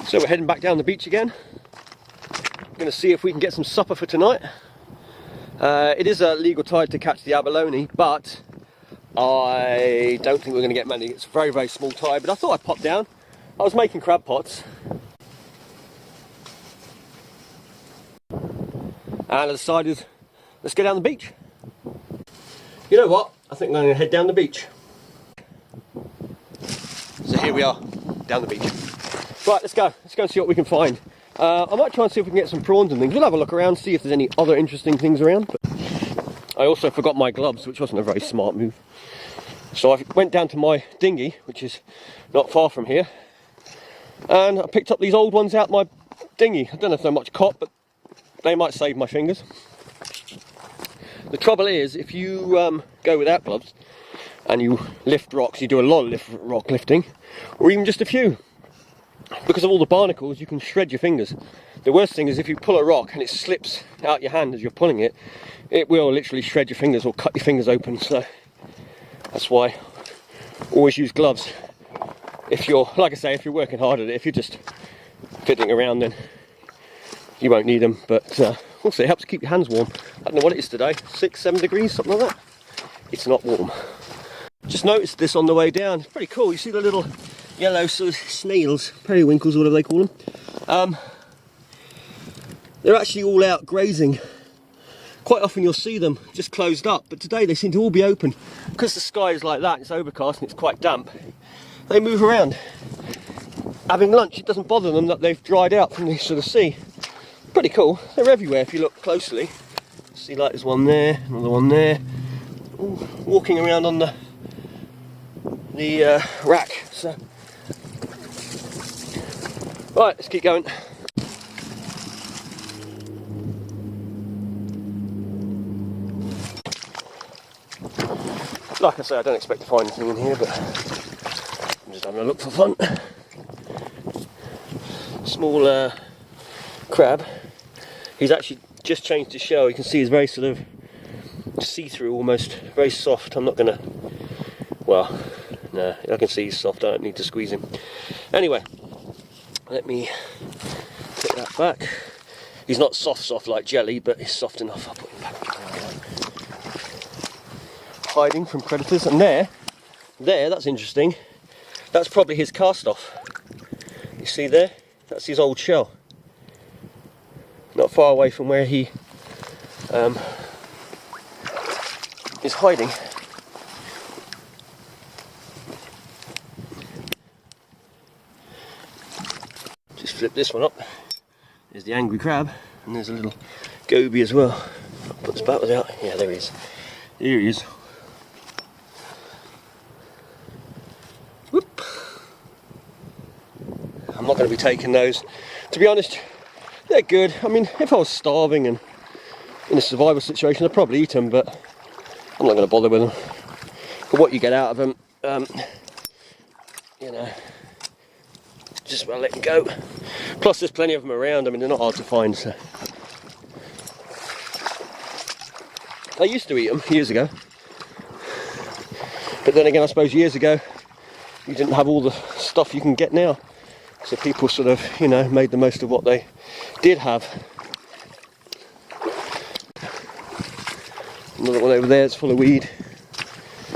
So we're heading back down the beach again. We're going to see if we can get some supper for tonight. It is a legal tide to catch the abalone, but I don't think we're going to get many. It's a very, very small tide, but I thought I'd pop down. I was making crab pots. And I decided, let's go down the beach. You know what? I think I'm going to head down the beach. So here we are, down the beach. Right, let's go. Let's go and see what we can find. I might try and see if we can get some prawns and things. We'll have a look around, see if there's any other interesting things around. But I also forgot my gloves, which wasn't a very smart move. So I went down to my dinghy, which is not far from here, and I picked up these old ones out my dinghy. I don't know if they're much caught, but they might save my fingers. The trouble is, if you go without gloves and you lift rocks, you do a lot of rock lifting, or even just a few. Because of all the barnacles, you can shred your fingers. The worst thing is if you pull a rock and it slips out your hand as you're pulling it, it will literally shred your fingers or cut your fingers open. So that's why always use gloves. If you're, like I say, if you're working hard at it, if you're just fiddling around, then you won't need them. But also it helps keep your hands warm. I don't know what it is today, 6-7 degrees, something like that. It's not warm. Just noticed this on the way down. It's pretty cool. You see the little yellow sort of snails, periwinkles, or whatever they call them. They're actually all out grazing. Quite often you'll see them just closed up, but today they seem to all be open. Because the sky is like that, it's overcast and it's quite damp, they move around having lunch. It doesn't bother them that they've dried out from the sort of sea. Pretty cool. They're everywhere if you look closely. See, like there's one there, another one there, all walking around on the rack. So right, let's keep going. Like I say, I don't expect to find anything in here, but I'm just having a look for fun. Small crab. He's actually just changed his shell. You can see he's very sort of see-through, almost very soft. I'm not gonna, well, no, I can see he's soft. I don't need to squeeze him. Anyway, let me put that back. He's not soft like jelly, but he's soft enough. I'll put him back. Hiding from predators. And there, that's interesting. That's probably his cast off. You see there? That's his old shell. Not far away from where he is hiding. Just flip this one up. There's the angry crab, and there's a little goby as well. I'll put this back without. Yeah, there he is. Here he is. Whoop. I'm not going to be taking those. To be honest, they're good. I mean, if I was starving and in a survival situation, I'd probably eat them, but I'm not going to bother with them. For what you get out of them, you know, just well let them go. Plus there's plenty of them around. I mean, they're not hard to find. So I used to eat them years ago, but then again, I suppose years ago you didn't have all the stuff you can get now, so people sort of, you know, made the most of what they did have. Another one over there, it's full of weed.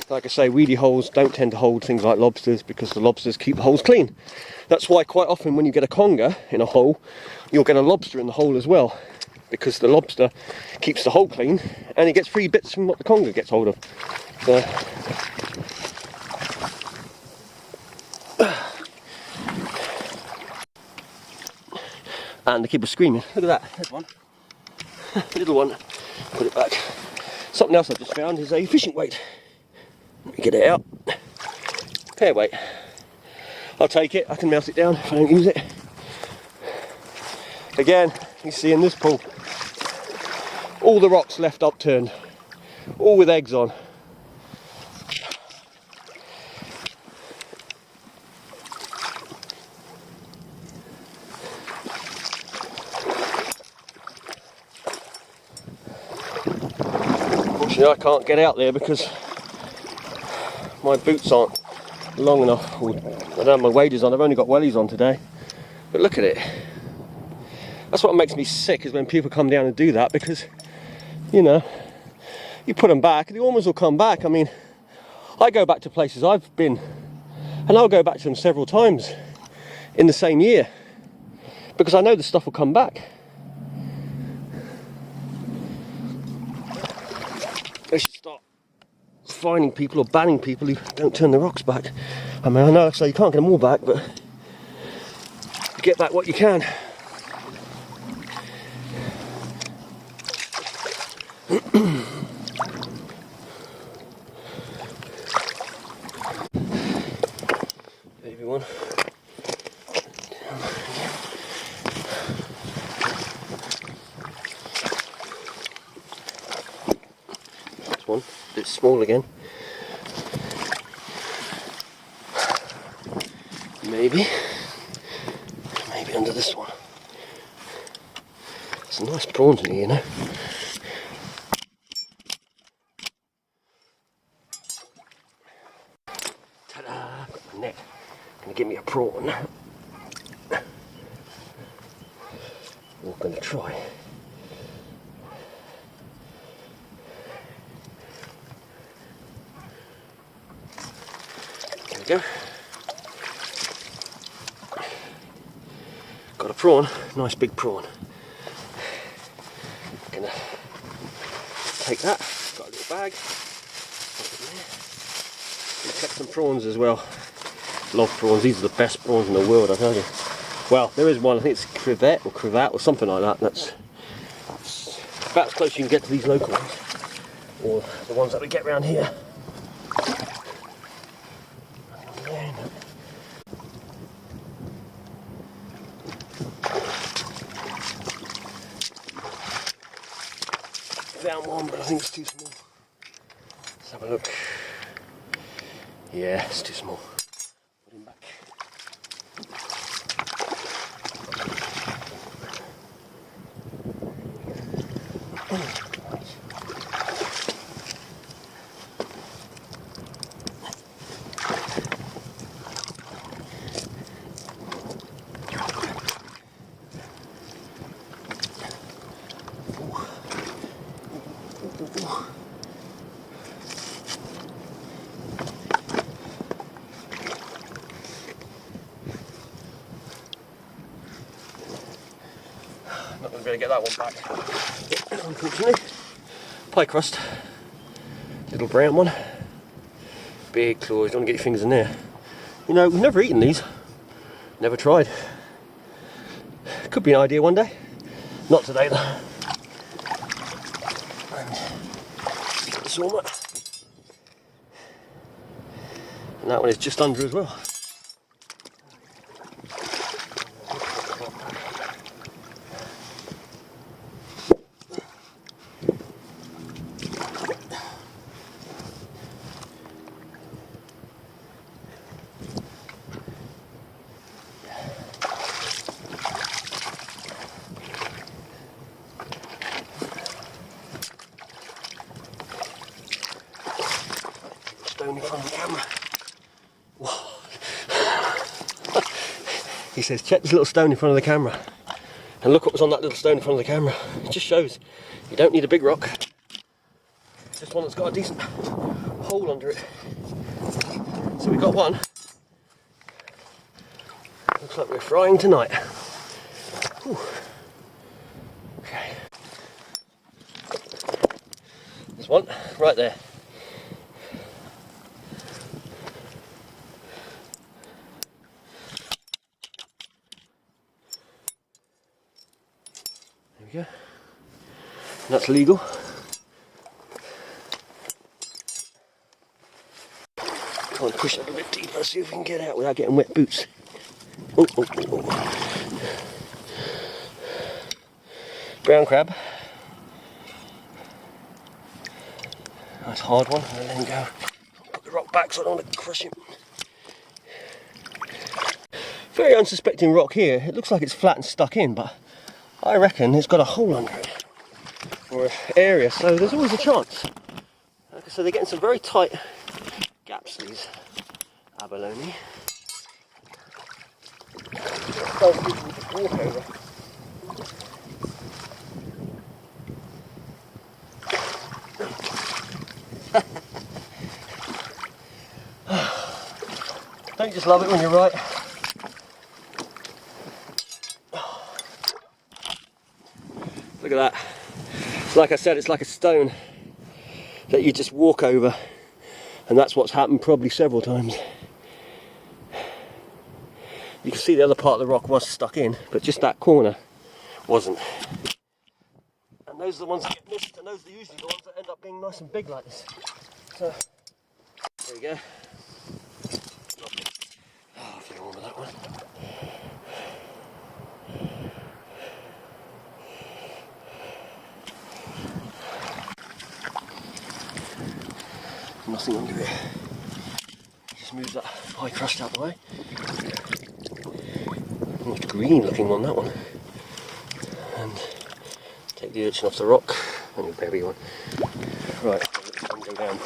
Like I say, weedy holes don't tend to hold things like lobsters, because the lobsters keep the holes clean. That's why quite often when you get a conger in a hole, you'll get a lobster in the hole as well, because the lobster keeps the hole clean and he gets free bits from what the conger gets hold of. So, and the kid was screaming. Look at that, there's one. Little one. Put it back. Something else I just found is a fishing weight. Let me get it out. Fair weight. I'll take it. I can melt it down if I don't use it. Again, you see in this pool, all the rocks left upturned, all with eggs on. Unfortunately, I can't get out there because my boots aren't long enough. I don't have my waders on. I've only got wellies on today. But look at it. That's what makes me sick, is when people come down and do that, because, you know, you put them back, the ormers will come back. I mean, I go back to places I've been, and I'll go back to them several times in the same year, because I know the stuff will come back. They should start fining people or banning people who don't turn the rocks back. I mean, I know, so you can't get them all back, but you get back what you can. Maybe one. This one, a bit small again. Maybe under this one. Some nice prawns in here, you know. Ta-da! Got the net. Gonna give me a prawn. We're gonna try. There we go. Got a prawn, nice big prawn. Gonna take that, got a little bag. Gonna collect some prawns as well. Love prawns, these are the best prawns in the world, I tell you. Well, there is one, I think it's crevet or cravat or something like that. That's about as close as you can get to these local ones, or the ones that we get around here. Found one, but I think it's too small. Let's have a look. Yeah, it's too small. Put him back. Not going to be able to get that one back, unfortunately. Pie crust, little brown one, big claws. Don't want to get your fingers in there. You know, we've never eaten these, never tried. Could be an idea one day. Not today though. And this one, and that one is just under as well. Stone in front of the camera. Whoa. He says, check this little stone in front of the camera. And look what was on that little stone in front of the camera. It just shows you don't need a big rock. Just one that's got a decent hole under it. So we got one. Looks like we're frying tonight. Whew. Okay. There's one right there. There we go. And that's legal. Try and push it a little bit deeper, see if we can get out without getting wet boots. Oh, oh, oh, oh. Brown crab. Nice hard one. And let him go. Put the rock back so I don't want to crush him. Very unsuspecting rock here. It looks like it's flat and stuck in, but I reckon it's got a hole under it, or an area, so there's always a chance. So they're getting some very tight gaps, these abalone. Those people would just walk over. Don't you just love it when you're right? Look at that. Like I said, it's like a stone that you just walk over, and that's what's happened probably several times. You can see the other part of the rock was stuck in, but just that corner wasn't. And those are the ones that get missed, and those are usually the ones that end up being nice and big like this. So, there we go. Oh, I feel warm with that one. Nothing under it. Just move that pie crust out the way. Oh, it's green looking one, that one. And take the urchin off the rock, and a berry one. Right, let this one go down.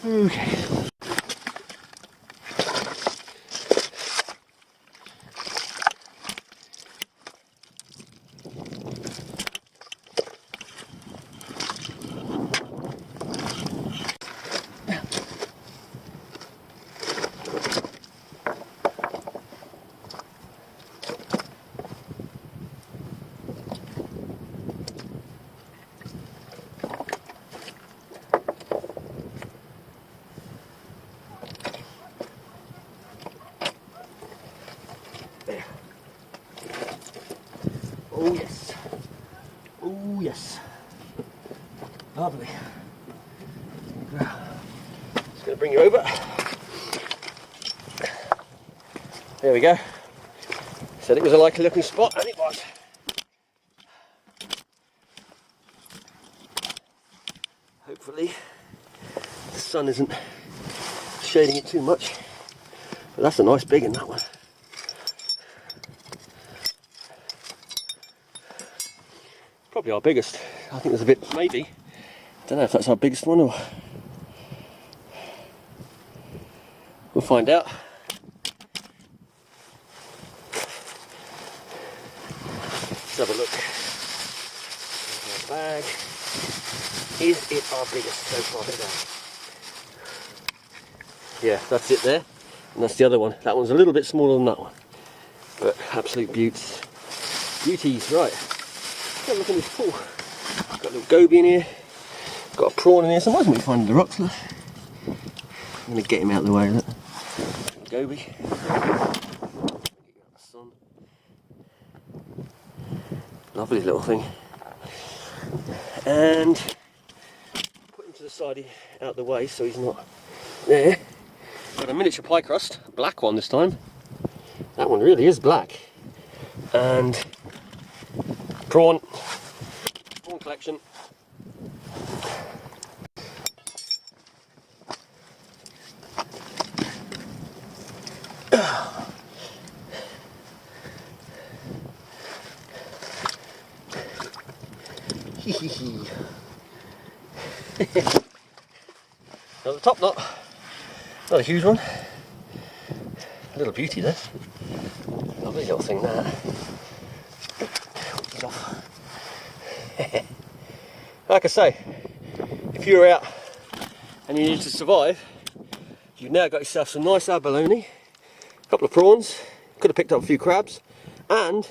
Okay. There. Oh yes. Oh yes. Lovely. Just going to bring you over. There we go. Said it was a likely looking spot, and it was. Hopefully the sun isn't shading it too much. But that's a nice big one, that one. Probably our biggest. I think there's a bit, maybe. Don't know if that's our biggest one or. We'll find out. Let's have a look. There's our bag. Is it our biggest so far today? Yeah, that's it there. And that's the other one. That one's a little bit smaller than that one. But absolute beauties. Beauties, right. Have a look in this pool. Got a little goby in here. Got a prawn in here. So why isn't we finding the rocks? Look. I'm going to get him out of the way. Look. Goby. Get you out the sun. Lovely little thing. And put him to the side out the way so he's not there. Got a miniature pie crust, a black one this time. That one really is black. And prawn collection. Now the top knot, not a huge one, a little beauty there, lovely little thing there. Like I say, if you were out and you needed to survive, you've now got yourself some nice abalone, a couple of prawns, could have picked up a few crabs, and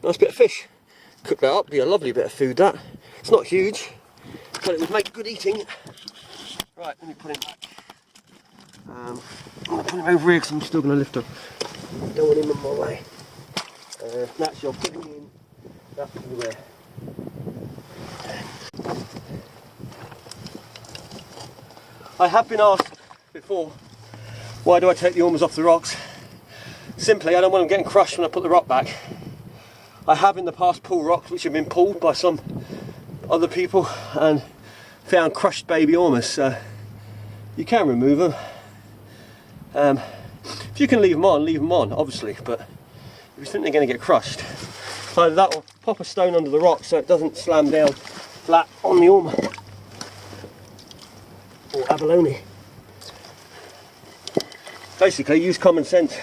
a nice bit of fish. Cook that up, be a lovely bit of food that. It's not huge, but it would make good eating. Right, let me put him back. I'm going to put him over here because I'm still going to lift him. Don't want him in my way. That's your putting in that there. I have been asked before, why do I take the ormers off the rocks? Simply, I don't want them getting crushed when I put the rock back. I have in the past pulled rocks which have been pulled by some other people and found crushed baby ormers, so you can remove them. If you can leave them on, obviously, but if you think they're going to get crushed, either that or pop a stone under the rock so it doesn't slam down flat on the ormer. Or abalone. Basically, use common sense.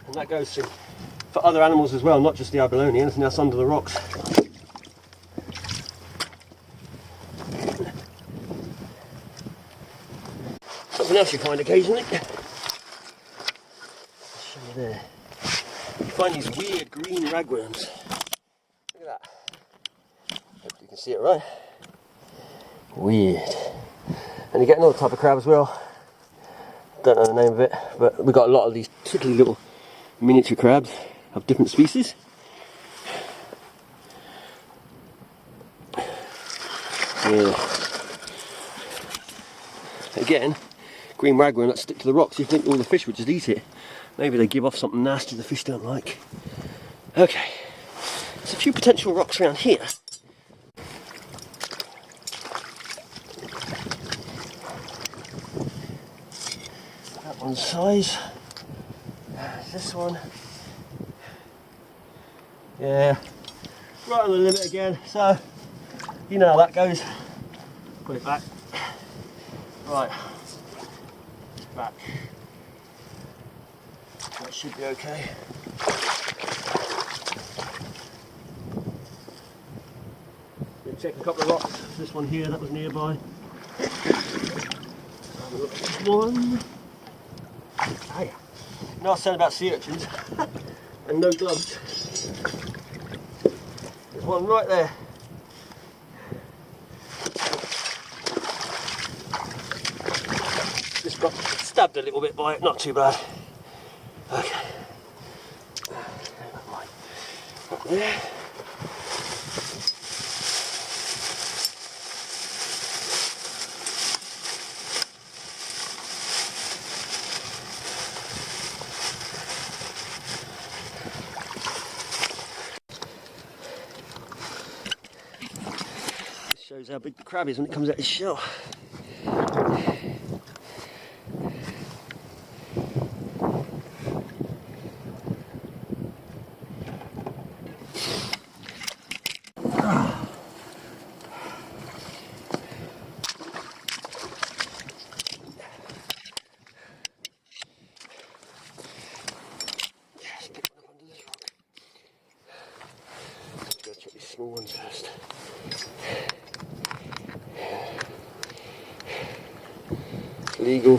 And that goes for other animals as well, not just the abalone, anything else under the rocks. Something else you find occasionally. I'll show you there. You find these weird green ragworms. Look at that. Hope you can see it right. Weird. And you get another type of crab as well. Don't know the name of it, but we've got a lot of these tickly little miniature crabs of different species. Yeah. Again, green ragworm that stick to the rocks. You think all the fish would just eat it. Maybe they give off something nasty the fish don't like. Okay, there's a few potential rocks around here. That one's size. This one. Yeah, right on the limit again. So, you know how that goes. Put it back. Right. Back. That should be okay. We'll check a couple of rocks. This one here, that was nearby. Have a look at this one. Hey. You know I said about sea urchins and no gloves. There's one right there. Just got stabbed a little bit by it, not too bad. Okay. Up there. This shows how big the crab is when it comes out of its shell. Small ones first. Legal.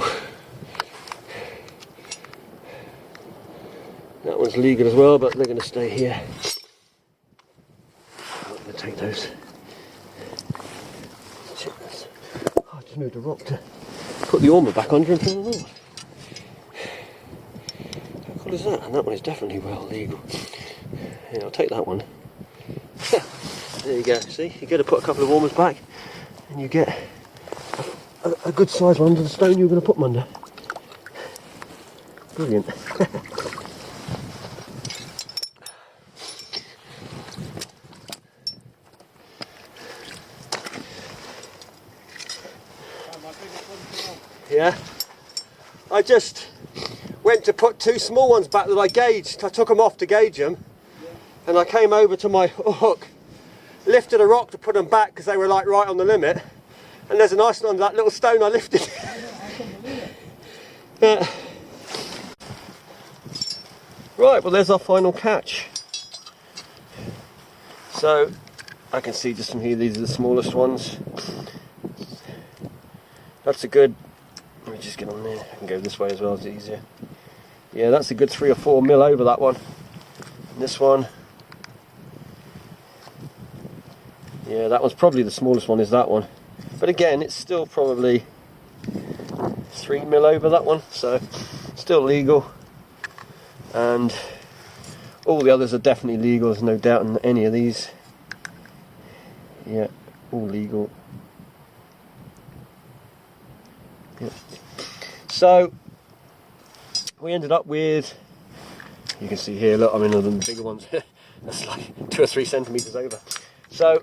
That one's legal as well, but they're going to stay here. I'm not going to take those. Check this. Oh, I just moved a rock to put the ormer back under and put it on. How cool is that? And that one is definitely well legal. Yeah, I'll take that one. There you go, see, you got to put a couple of warmers back and you get a good size one under the stone you're going to put them under. Brilliant. Yeah, I just went to put two small ones back that I gauged. I took them off to gauge them, and I came over to my hook, lifted a rock to put them back because they were like right on the limit, and there's a nice one under that little stone I lifted. Right, well there's our final catch. So I can see just from here these are the smallest ones. That's a good, let me just get on there, I can go this way as well, it's easier. Yeah, that's a good 3 or 4 mil over that one. And this one, yeah, that one's probably the smallest one, is that one. But again, it's still probably 3 mil over that one, so still legal. And all the others are definitely legal, there's no doubt in any of these. Yeah, all legal. Yeah. So we ended up with, you can see here, look, I mean, other than the bigger ones, that's like 2 or 3 centimeters over. So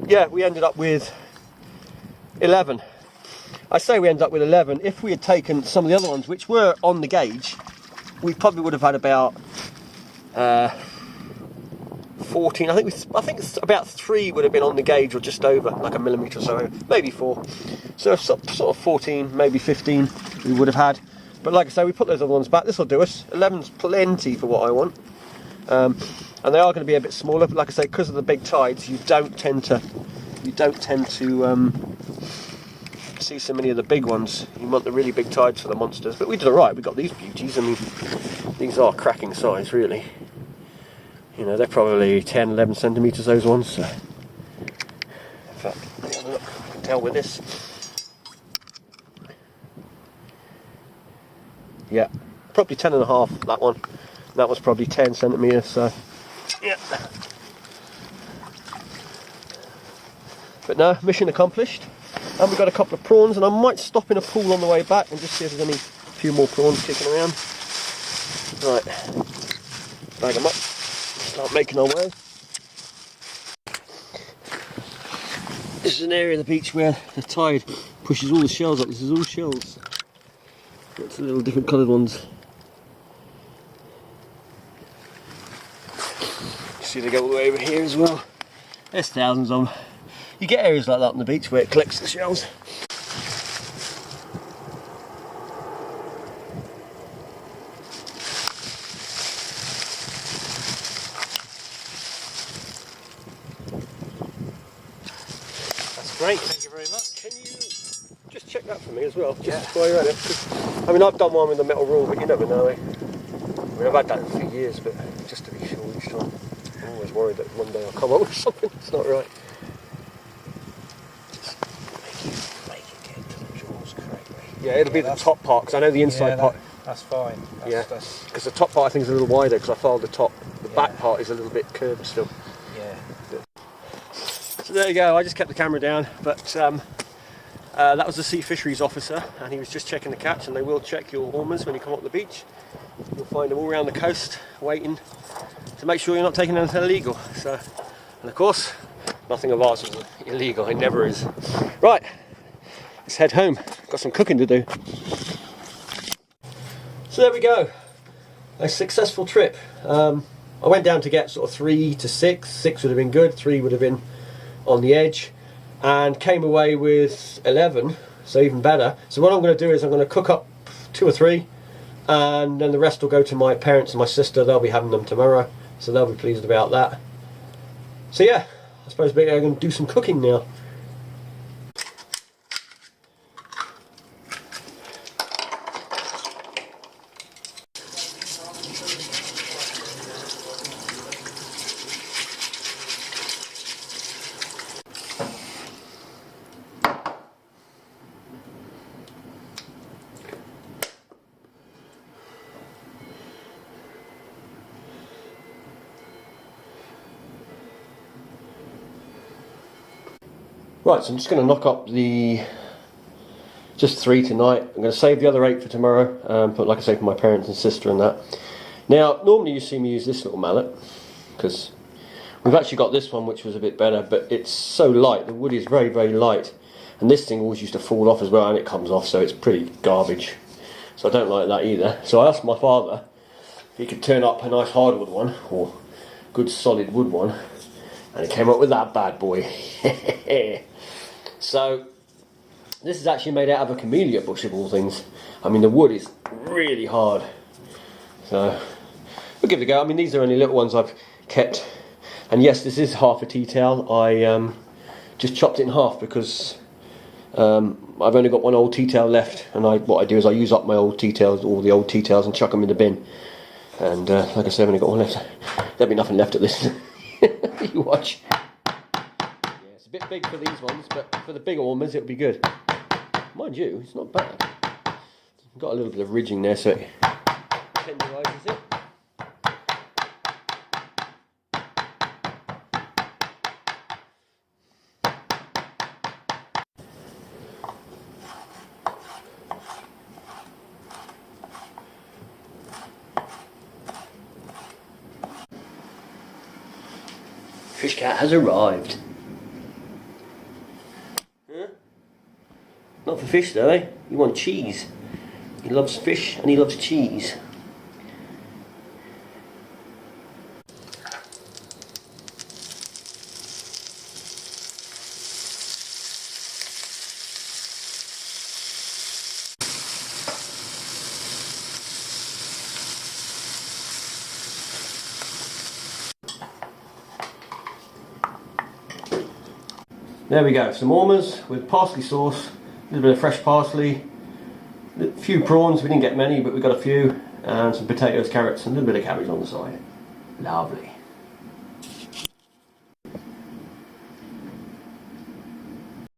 yeah, we ended up with 11. I say we ended up with 11. If we had taken some of the other ones, which were on the gauge, we probably would have had about 14. I think it's about 3 would have been on the gauge, or just over, like a millimetre or so, maybe 4. So sort of 14, maybe 15 we would have had. But like I say, we put those other ones back. This will do us. 11's plenty for what I want. And they are going to be a bit smaller, but like I say, because of the big tides, you don't tend to see so many of the big ones. You want the really big tides for the monsters. But we did alright. We got these beauties. I mean, these are cracking size, really. You know, they're probably 10, 11 centimetres, those ones. So. In fact, have a look. You can tell with this. Yeah, probably 10.5, that one. That was probably 10 centimetres, so yeah. But no, mission accomplished. And we've got a couple of prawns, and I might stop in a pool on the way back and just see if there's any few more prawns kicking around. Right, bag them up, start making our way. This is an area of the beach where the tide pushes all the shells up. This is all shells. Lots of little different coloured ones. See, they go all the way over here as well. There's thousands of them. You get areas like that on the beach where it collects the shells. That's great, thank you very much. Can you just check that for me as well, just while you're at it? I mean, I've done one with the metal rule, but you never know. I mean, I've had that for years, but just to be sure each time. I'm always worried that one day I'll come up with something that's not right. Just make it get to the jaws correctly. Yeah, it'll be the top part, because I know the inside part. That's fine. Because the top part I think is a little wider, because I filed the top. The back part is a little bit curved still. Yeah. So there you go, I just kept the camera down, but that was the Sea Fisheries officer, and he was just checking the catch, and they will check your ormers when you come up the beach. You'll find them all around the coast, waiting to make sure you're not taking anything illegal. So, and of course, nothing of ours is illegal, it never is. Right, let's head home, got some cooking to do. So there we go, a successful trip. I went down to get sort of 3 to 6, 6 would have been good, 3 would have been on the edge, and came away with 11, so even better. So what I'm going to do is I'm going to cook up 2 or 3, and then the rest will go to my parents and my sister. They'll be having them tomorrow, so they'll be pleased about that. So yeah, I suppose I'm going to do some cooking now. Right, so I'm just going to knock up just 3 tonight. I'm going to save the other 8 for tomorrow, but like I say, for my parents and sister and that. Now, normally you see me use this little mallet, because we've actually got this one which was a bit better, but it's so light, the wood is very, very light, and this thing always used to fall off as well, and it comes off, so it's pretty garbage. So I don't like that either. So I asked my father if he could turn up a nice hardwood one, or good solid wood one, and he came up with that bad boy. So this is actually made out of a camellia bush of all things. I mean, the wood is really hard, so we'll give it a go. I mean, these are only little ones I've kept, and yes, this is half a tea towel. I just chopped it in half because I've only got one old tea towel left, and what I do is I use up my old tea towels, all the old tea towels, and chuck them in the bin. And like I said, I've only got one left. There'll be nothing left of this. You watch. Yeah, it's a bit big for these ones, but for the bigger ormers it'll be good. Mind you, it's not bad. It's got a little bit of ridging there, so it tenderises it. Fish cat has arrived. Huh? Not for fish though, eh? You want cheese. He loves fish and he loves cheese. There we go, some ormers with parsley sauce, a little bit of fresh parsley, a few prawns, we didn't get many but we got a few, and some potatoes, carrots and a little bit of cabbage on the side. Lovely.